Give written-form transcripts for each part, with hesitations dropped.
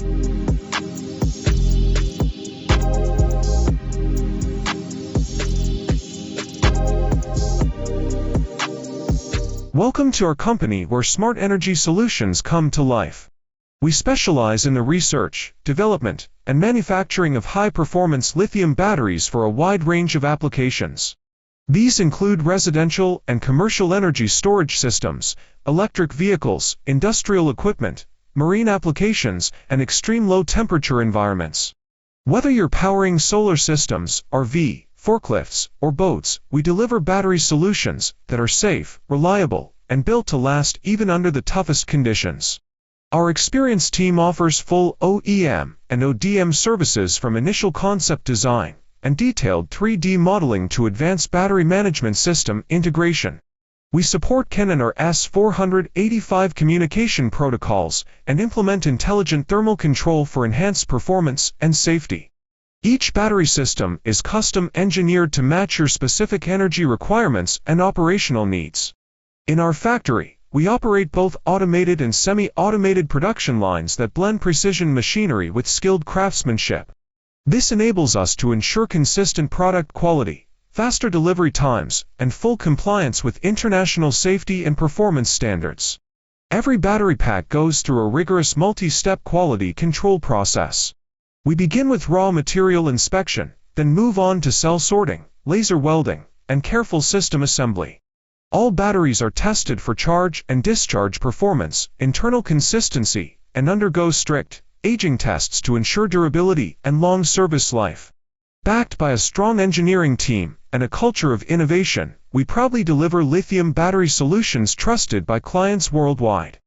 Welcome to our company where smart energy solutions come to life. We specialize in the research, development, and manufacturing of high-performance lithium batteries for a wide range of applications. These include residential and commercial energy storage systems, electric vehicles, industrial equipment, marine applications, and extreme low-temperature environments. Whether you're powering solar systems, RV, forklifts, or boats, we deliver battery solutions that are safe, reliable, and built to last even under the toughest conditions. Our experienced team offers full OEM and ODM services from initial concept design and detailed 3D modeling to advanced battery management system integration. We support CAN and our S485 communication protocols and implement intelligent thermal control for enhanced performance and safety. Each battery system is custom engineered to match your specific energy requirements and operational needs. In our factory, we operate both automated and semi-automated production lines that blend precision machinery with skilled craftsmanship. This enables us to ensure consistent product quality, faster delivery times, and full compliance with international safety and performance standards. Every battery pack goes through a rigorous multi-step quality control process. We begin with raw material inspection, then move on to cell sorting, laser welding, and careful system assembly. All batteries are tested for charge and discharge performance, internal consistency, and undergo strict aging tests to ensure durability and long service life. Backed by a strong engineering team and a culture of innovation, we proudly deliver lithium battery solutions trusted by clients worldwide.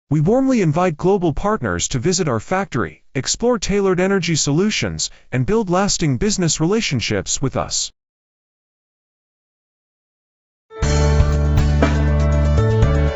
We warmly invite global partners to visit our factory, explore tailored energy solutions, and build lasting business relationships with us.